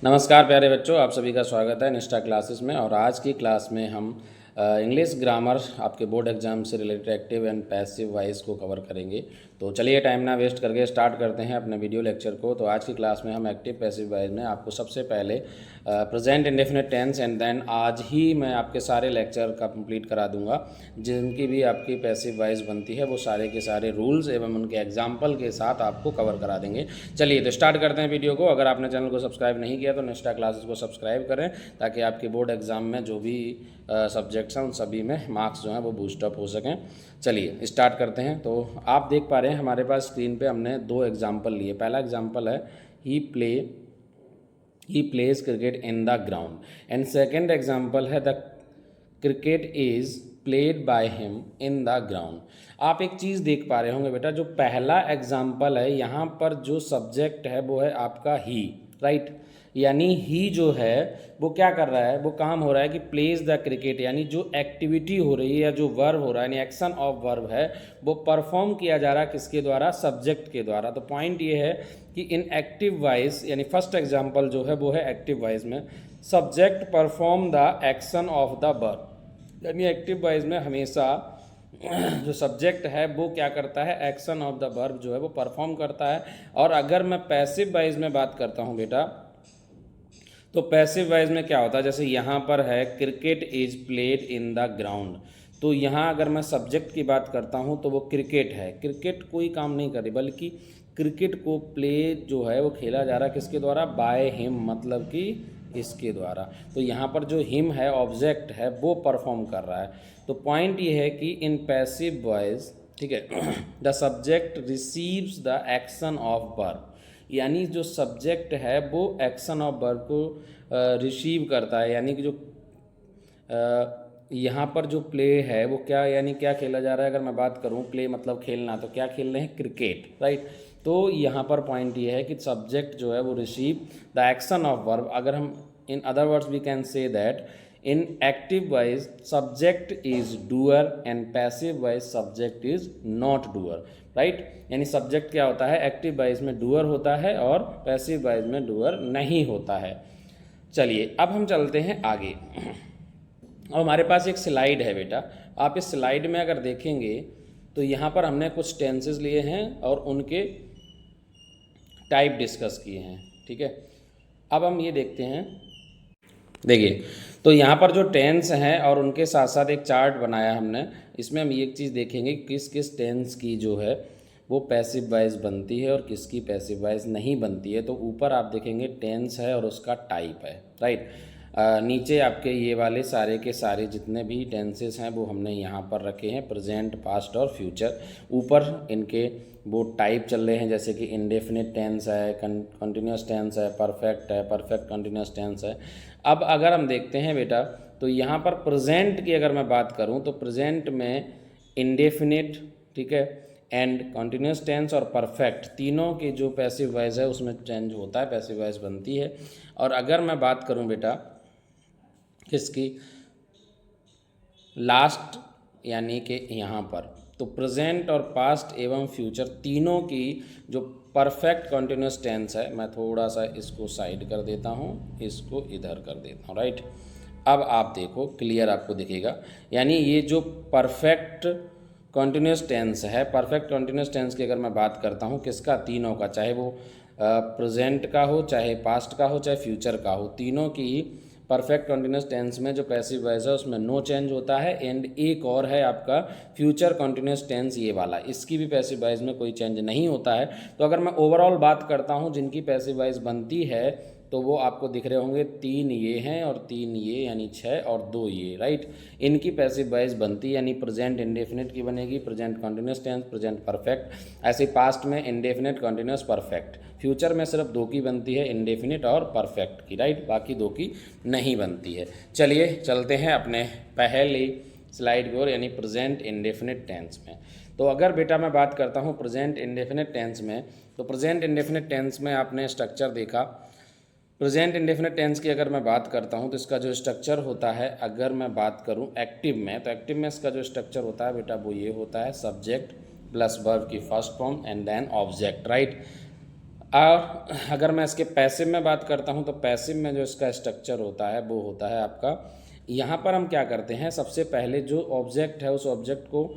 नमस्कार प्यारे बच्चों, आप सभी का स्वागत है निष्ठा क्लासेस में। और आज की क्लास में हम इंग्लिश ग्रामर आपके बोर्ड एग्जाम से related active and passive voice को कवर करेंगे। तो चलिए टाइम ना वेस्ट करके स्टार्ट करते हैं अपने वीडियो लेक्चर को। तो आज की क्लास में हम एक्टिव पैसिव वॉइस में आपको सबसे पहले present indefinite tense and then आज ही मैं आपके सारे लेक्चर का कंप्लीट करा दूंगा। जिनकी भी आपकी पैसिव वॉइस बनती है वो सारे के सारे रूल्स एवं उनके एग्जाम्पल के साथ आपको कवर करा देंगे। चलिए तो स्टार्ट करते हैं वीडियो को। अगर आपने चैनल को सब्सक्राइब नहीं किया तो निष्ठा क्लासेस को सब्सक्राइब करें ताकि आपके बोर्ड एग्जाम में जो भी सब्जेक्ट्स हैं उन सभी में मार्क्स जो हैं वो बूस्ट अप हो सकें। चलिए स्टार्ट करते हैं। तो आप देख पा रहे हैं हमारे पास स्क्रीन पे हमने दो एग्जाम्पल लिए। पहला एग्जाम्पल है he plays cricket in the ground and second example है the cricket is played by him in the ground. आप एक चीज़ देख पा रहे होंगे बेटा, जो पहला एग्जाम्पल है यहाँ पर जो सब्जेक्ट है वो है आपका ही, राइट। यानी ही जो है वो क्या कर रहा है, वो काम हो रहा है कि प्लेज द क्रिकेट, यानी जो एक्टिविटी हो रही है या जो वर्ब हो रहा है यानी एक्शन ऑफ वर्ब है वो परफॉर्म किया जा रहा है किसके द्वारा, सब्जेक्ट के द्वारा। तो पॉइंट ये है कि इन एक्टिव वॉइस यानी फर्स्ट एग्जाम्पल जो है वो है एक्टिव वॉइस में subject perform the action of the verb, यानी एक्टिव वॉइस में हमेशा जो सब्जेक्ट है वो क्या करता है, एक्शन ऑफ द वर्ब जो है वो परफॉर्म करता है। और अगर मैं पैसिव वॉइस में बात करता हूँ बेटा, तो पैसिव वॉइस में क्या होता है, जैसे यहाँ पर है cricket is played in the ground, तो यहाँ अगर मैं सब्जेक्ट की बात करता हूँ तो वो क्रिकेट है। क्रिकेट कोई काम नहीं करे बल्कि क्रिकेट को प्ले जो है वो खेला जा रहा है किसके द्वारा, बाय हिम, मतलब कि इसके द्वारा। तो यहाँ पर जो हिम है ऑब्जेक्ट है वो परफॉर्म कर रहा है। तो पॉइंट ये है कि इन पैसिव वॉइस, ठीक है, the subject receives the action of verb, यानी जो सब्जेक्ट है वो एक्शन ऑफ वर्ब को रिसीव करता है। यानी कि जो यहाँ पर जो प्ले है वो क्या, यानी क्या खेला जा रहा है, अगर मैं बात करूँ प्ले मतलब खेलना, तो क्या खेल रहे हैं, क्रिकेट, राइट। तो यहाँ पर पॉइंट ये है कि सब्जेक्ट जो है वो receive the action of verb. अगर हम in other words we can say that in active voice subject is doer and passive voice subject is not doer, right. यानी सब्जेक्ट क्या होता है, एक्टिव वॉइस में डूअर होता है और पैसिव वॉइस में डूअर नहीं होता है। चलिए अब हम चलते हैं आगे। और हमारे पास एक स्लाइड है बेटा, आप इस स्लाइड में अगर देखेंगे तो यहाँ पर हमने कुछ टेंसेस लिए हैं और उनके टाइप डिस्कस किए हैं, ठीक है। अब हम ये देखते हैं, देखिए तो यहाँ पर जो टेंस हैं और उनके साथ साथ एक चार्ट बनाया हमने। इसमें हम ये एक चीज़ देखेंगे किस किस टेंस की जो है वो पैसिव वॉइस बनती है और किसकी पैसिव वॉइस नहीं बनती है। तो ऊपर आप देखेंगे टेंस है और उसका टाइप है, राइट। नीचे आपके ये वाले सारे के सारे जितने भी टेंसेस हैं वो हमने यहाँ पर रखे हैं, प्रेजेंट, पास्ट और फ्यूचर। ऊपर इनके वो टाइप चल रहे हैं, जैसे कि इंडेफिनिट टेंस है, कंटिन्यूस टेंस है, परफेक्ट है, परफेक्ट कंटिन्यूस टेंस है। अब अगर हम देखते हैं बेटा, तो यहाँ पर प्रेजेंट की अगर मैं बात करूँ तो प्रेजेंट में इंडेफिनिट, ठीक है, एंड कंटिन्यूस टेंस और परफेक्ट तीनों की जो पैसिव वॉइस है उसमें चेंज होता है, पैसिव वॉइस बनती है। और अगर मैं बात करूँ बेटा किसकी, लास्ट, यानी कि यहाँ पर तो प्रेजेंट और पास्ट एवं फ्यूचर तीनों की जो परफेक्ट कंटिन्यूस टेंस है, मैं थोड़ा सा इसको साइड कर देता हूँ, इसको इधर कर देता हूँ, राइट। अब आप देखो क्लियर आपको दिखेगा, यानी ये जो परफेक्ट कंटिन्यूस टेंस है, परफेक्ट कंटिन्यूस टेंस की अगर मैं बात करता हूँ किसका, तीनों का, चाहे वो प्रेजेंट का हो, चाहे पास्ट का हो, चाहे फ्यूचर का हो, तीनों की परफेक्ट कंटिन्यूस टेंस में जो पैसिव वॉइस है उसमें नो चेंज होता है। एंड एक और है आपका फ्यूचर कंटिन्यूस टेंस, ये वाला, इसकी भी पैसिव वॉइस में कोई चेंज नहीं होता है। तो अगर मैं ओवरऑल बात करता हूँ जिनकी पैसिव वॉइस बनती है तो वो आपको दिख रहे होंगे, 3 ये हैं और 3 ये, यानी 6 और 2 ये, राइट। इनकी पैसिव वॉइस बनती है, यानी प्रेजेंट इंडेफिनिट की बनेगी, present continuous tense, present perfect, ऐसे पास्ट में इंडेफिनिट, कंटिन्यूस, परफेक्ट। फ्यूचर में सिर्फ 2 की बनती है, इंडेफिनिट और परफेक्ट की, राइट, बाकी 2 की नहीं बनती है। चलिए चलते हैं अपने पहली स्लाइड की ओर, यानी प्रेजेंट इंडेफिनिट टेंस में। तो अगर बेटा मैं बात करता हूँ प्रेजेंट इंडेफिनिट टेंस में, तो प्रेजेंट इंडेफिनिट टेंस में आपने स्ट्रक्चर देखा। प्रेजेंट इंडेफिनिट टेंस की अगर मैं बात करता हूँ तो इसका जो स्ट्रक्चर होता है, अगर मैं बात करूँ एक्टिव में, तो एक्टिव में इसका जो स्ट्रक्चर होता है बेटा वो ये होता है, सब्जेक्ट प्लस वर्ब की first form and then object, right. और अगर मैं इसके पैसिव में बात करता हूँ तो पैसिव में जो इसका स्ट्रक्चर होता है वो होता है आपका, यहाँ पर हम क्या करते हैं, सबसे पहले जो ऑब्जेक्ट है उस ऑब्जेक्ट को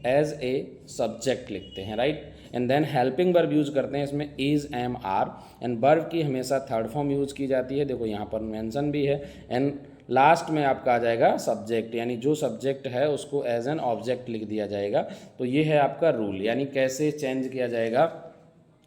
एज ए सब्जेक्ट लिखते हैं, right, and then helping verb use करते हैं इसमें is, am, are, and verb की हमेशा थर्ड फॉर्म यूज की जाती है, देखो यहाँ पर मेंशन भी है, एंड लास्ट में आपका आ जाएगा सब्जेक्ट, यानी जो सब्जेक्ट है उसको एज एन ऑब्जेक्ट लिख दिया जाएगा। तो ये है आपका रूल, यानी कैसे चेंज किया जाएगा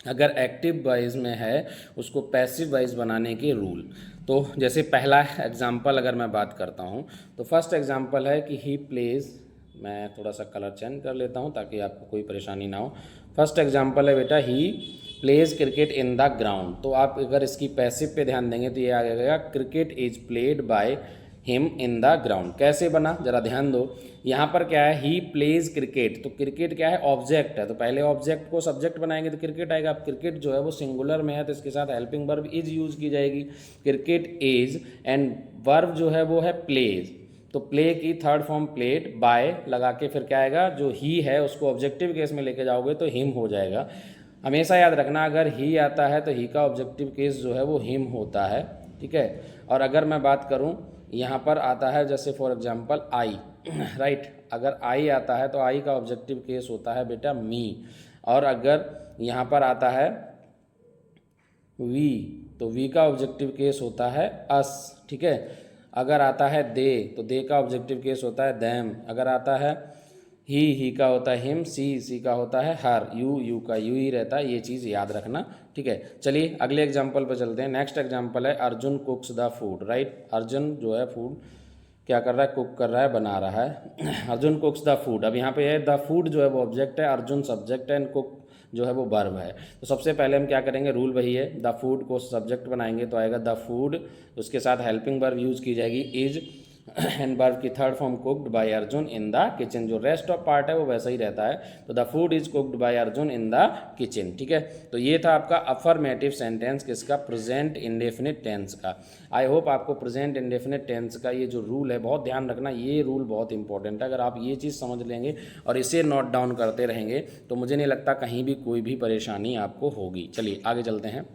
अगर एक्टिव वॉइस में है उसको पैसिव वॉइस बनाने के रूल। तो जैसे पहला एग्जाम्पल अगर मैं बात करता हूँ तो फर्स्ट एग्जाम्पल है कि ही प्लेज, मैं थोड़ा सा कलर चेंज कर लेता हूँ ताकि आपको कोई परेशानी ना हो। फर्स्ट एग्जाम्पल है बेटा ही plays cricket in the ground, तो आप अगर इसकी पैसिव पे ध्यान देंगे तो ये आ जाएगा cricket is played by him in the ground. कैसे बना जरा ध्यान दो, यहाँ पर क्या है, ही प्लेज क्रिकेट, तो क्रिकेट क्या है, ऑब्जेक्ट है, तो पहले ऑब्जेक्ट को सब्जेक्ट बनाएंगे तो क्रिकेट आएगा। अब क्रिकेट जो है वो सिंगुलर में है तो इसके साथ हेल्पिंग वर्ब इज यूज की जाएगी, क्रिकेट इज, एंड वर्ब जो है वो है प्लेज, तो प्ले की थर्ड फॉर्म प्लेड, बाय लगा के फिर क्या आएगा, जो ही है उसको ऑब्जेक्टिव केस में लेके जाओगे तो हिम हो जाएगा। हमेशा याद रखना अगर ही आता है तो ही का ऑब्जेक्टिव केस जो है वो हिम होता है, ठीक है। और अगर मैं बात करूं यहाँ पर आता है जैसे फॉर एग्जांपल आई, राइट, अगर आई आता है तो आई का ऑब्जेक्टिव केस होता है बेटा मी, और अगर यहाँ पर आता है वी तो वी का ऑब्जेक्टिव केस होता है अस, ठीक है। अगर आता है दे तो दे का ऑब्जेक्टिव केस होता है देम, अगर आता है ही का होता है हिम, सी का होता है हर, यू का यू ही रहता है, ये चीज़ याद रखना, ठीक है। चलिए अगले एग्जाम्पल पर चलते हैं। नेक्स्ट एग्जाम्पल है Arjun कुक्स the food, right, Arjun जो है फूड क्या कर रहा है, कुक कर रहा है, बना रहा है। अर्जुन कुक्स द फूड, अब यहाँ पे है द फूड जो है वो ऑब्जेक्ट है, अर्जुन सब्जेक्ट है, एंड कुक जो है वो वर्ब है। तो सबसे पहले हम क्या करेंगे, रूल वही है, द फूड को सब्जेक्ट बनाएंगे तो आएगा द फूड, उसके साथ हेल्पिंग वर्ब यूज की जाएगी इज, एंड वर्ब की third form cooked bye Arjun in the kitchen, जो रेस्ट ऑफ पार्ट है वो वैसा ही रहता है, तो the food is cooked bye Arjun in the kitchen, ठीक है। तो ये था आपका अफर्मेटिव सेंटेंस किसका, प्रेजेंट इंडेफिनिट टेंस का। आई होप आपको प्रेजेंट इंडेफिनिट टेंस का ये जो रूल है, बहुत ध्यान रखना, ये रूल बहुत इंपॉर्टेंट है। अगर आप ये चीज़ समझ लेंगे और इसे नोट डाउन करते रहेंगे तो मुझे नहीं लगता कहीं भी कोई भी परेशानी आपको होगी। चलिए आगे चलते हैं।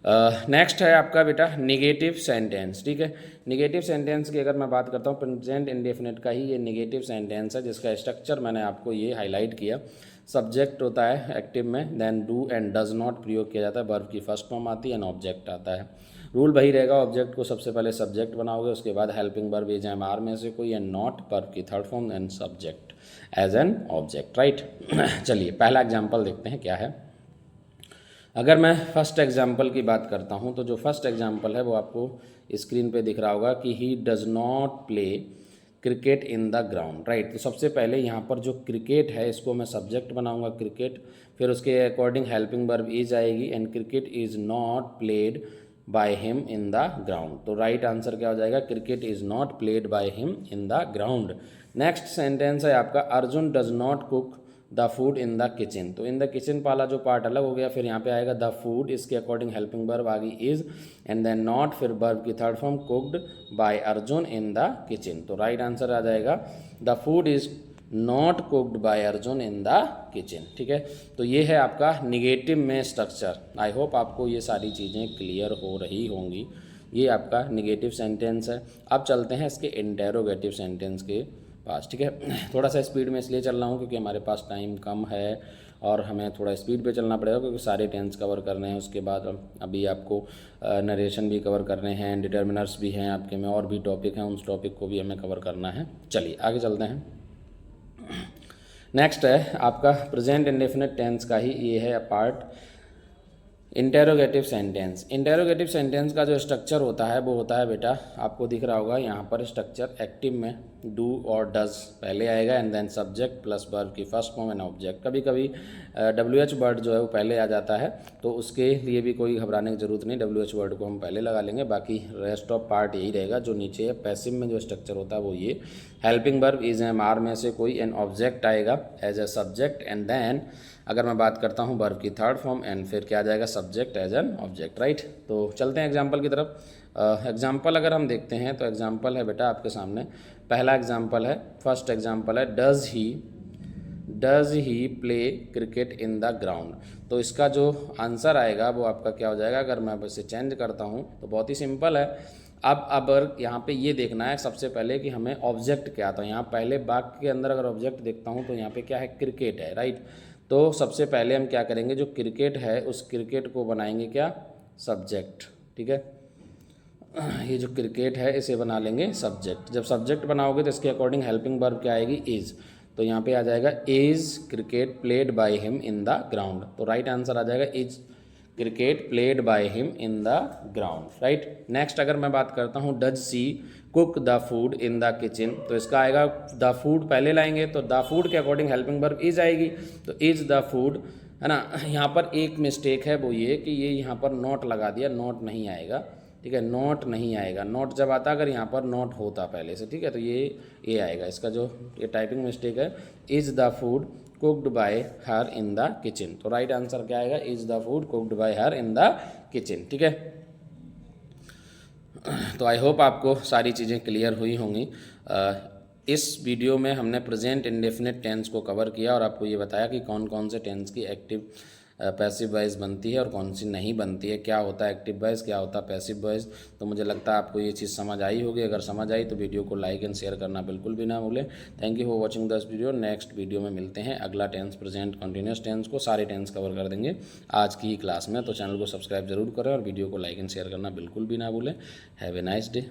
नेक्स्ट है आपका बेटा निगेटिव सेंटेंस, ठीक है। निगेटिव सेंटेंस की अगर मैं बात करता हूँ, प्रेजेंट इंडेफिनिट का ही ये निगेटिव सेंटेंस है जिसका स्ट्रक्चर मैंने आपको ये हाईलाइट किया। सब्जेक्ट होता है एक्टिव में, then do and does not प्रयोग किया जाता है, वर्ब की फर्स्ट फॉर्म आती है, एंड ऑब्जेक्ट आता है। रूल वही रहेगा, ऑब्जेक्ट को सबसे पहले सब्जेक्ट बनाओगे, उसके बाद helping verb is, am, are में से कोई, एंड नॉट वर्ब की third form, and subject as an object, right. चलिए पहला एग्जाम्पल देखते हैं क्या है। अगर मैं फर्स्ट एग्जाम्पल की बात करता हूं तो जो फर्स्ट एग्जाम्पल है वो आपको स्क्रीन पे दिख रहा होगा कि he does not play cricket in the ground, right. तो सबसे पहले यहाँ पर जो क्रिकेट है इसको मैं सब्जेक्ट बनाऊंगा क्रिकेट, फिर उसके अकॉर्डिंग हेल्पिंग वर्ब इज आएगी, and cricket is not played by him in the ground. तो राइट आंसर क्या हो जाएगा, cricket is not played by him in the ground. Next sentence है आपका Arjun does not cook the food in the kitchen, तो in the kitchen वाला जो part अलग हो गया, फिर यहाँ पे आएगा द फूड, इसके अकॉर्डिंग हेल्पिंग वर्ब आ गई इज, एंड देन नॉट, फिर वर्ब की third form cooked bye Arjun in the kitchen. तो राइट आंसर आ जाएगा the food is not cooked bye Arjun in the kitchen, ठीक है। तो ये है आपका निगेटिव में स्ट्रक्चर। आई होप आपको ये सारी चीज़ें क्लियर हो रही होंगी। ये आपका निगेटिव सेंटेंस है। अब चलते हैं इसके इंटेरोगेटिव सेंटेंस के पास, ठीक है। थोड़ा सा स्पीड में इसलिए चल रहा हूँ क्योंकि हमारे पास टाइम कम है और हमें थोड़ा स्पीड पे चलना पड़ेगा क्योंकि सारे टेंस कवर करने हैं। उसके बाद अभी आपको नरेशन भी कवर करने हैं, डिटर्मिनर्स भी हैं आपके में, और भी टॉपिक हैं, उस टॉपिक को भी हमें कवर करना है। चलिए आगे चलते हैं। नेक्स्ट है आपका प्रेजेंट इंडेफिनिट टेंस का ही ये है part, interrogative sentence. Interrogative sentence का जो स्ट्रक्चर होता है वो होता है बेटा, आपको दिख रहा होगा यहाँ पर स्ट्रक्चर, एक्टिव में डू और डज पहले आएगा, and then subject plus verb की फर्स्ट फॉर्म एंड ऑब्जेक्ट। कभी कभी WH वर्ड जो है वो पहले आ जाता है, तो उसके लिए भी कोई घबराने की जरूरत नहीं, WH वर्ड को हम पहले लगा लेंगे, बाकी रेस्ट ऑफ पार्ट यही रहेगा जो नीचे है। पैसिव में जो स्ट्रक्चर होता है वो ये, helping verb is, am, are में से कोई, एन ऑब्जेक्ट आएगा as a subject, and then अगर मैं बात करता हूँ वर्ब की थर्ड फॉर्म, एंड फिर क्या आ जाएगा, subject as an object, right. तो चलते हैं एग्जाम्पल की तरफ। एग्जाम्पल अगर हम देखते हैं तो एग्जाम्पल है बेटा आपके सामने, पहला एग्जाम्पल है, फर्स्ट एग्जाम्पल है, does he play cricket in the ground. तो इसका जो आंसर आएगा वो आपका क्या हो जाएगा, अगर मैं इसे चेंज करता हूँ तो बहुत ही सिंपल है। अब अगर यहाँ पे ये देखना है सबसे पहले कि हमें ऑब्जेक्ट क्या था। यहाँ पहले वाक्य के अंदर अगर ऑब्जेक्ट देखता हूँ तो यहाँ पे क्या है, क्रिकेट है, राइट। तो सबसे पहले हम क्या करेंगे, जो क्रिकेट है उस क्रिकेट को बनाएंगे क्या, सब्जेक्ट, ठीक है। ये जो क्रिकेट है इसे बना लेंगे सब्जेक्ट। जब सब्जेक्ट बनाओगे तो इसके अकॉर्डिंग हेल्पिंग वर्ब क्या आएगी, इज़। तो यहाँ पे आ जाएगा is cricket played by him in the ground. तो राइट आंसर आ जाएगा is cricket played by him in the ground, right. Next अगर मैं बात करता हूँ does she cook the food in the kitchen, तो इसका आएगा द फूड पहले लाएंगे तो द फूड के अकॉर्डिंग हेल्पिंग वर्ब इज आएगी, तो इज द फूड, है ना। यहाँ पर एक मिस्टेक है वो ये कि ये यहाँ पर नॉट लगा दिया, नॉट नहीं आएगा, ठीक है, नॉट नहीं आएगा। नॉट जब आता अगर यहाँ पर नॉट होता पहले से, ठीक है, तो ये आएगा। इसका जो ये टाइपिंग मिस्टेक है, is the food cooked bye her in the kitchen. तो राइट आंसर क्या आएगा, is the food cooked bye her in the kitchen, ठीक है। तो आई होप आपको सारी चीज़ें क्लियर हुई होंगी। इस वीडियो में हमने प्रेजेंट इंडेफिनिट टेंस को कवर किया और आपको ये बताया कि कौन कौन से टेंस की एक्टिव पैसिव वॉइस बनती है और कौन सी नहीं बनती है, क्या होता है एक्टिव वॉइस, क्या होता है पैसिव वॉइस। तो मुझे लगता है आपको ये चीज़ समझ आई होगी। अगर समझ आई तो वीडियो को लाइक एंड शेयर करना बिल्कुल भी ना भूलें। Thank you for watching this video. Next video में मिलते हैं। अगला टेंस प्रेजेंट कंटिन्यूस टेंस को सारे टेंस कवर कर देंगे आज की ही क्लास में। तो चैनल को सब्सक्राइब जरूर करें और वीडियो को लाइक एंड शेयर करना बिल्कुल भी ना भूलें। Have a nice day.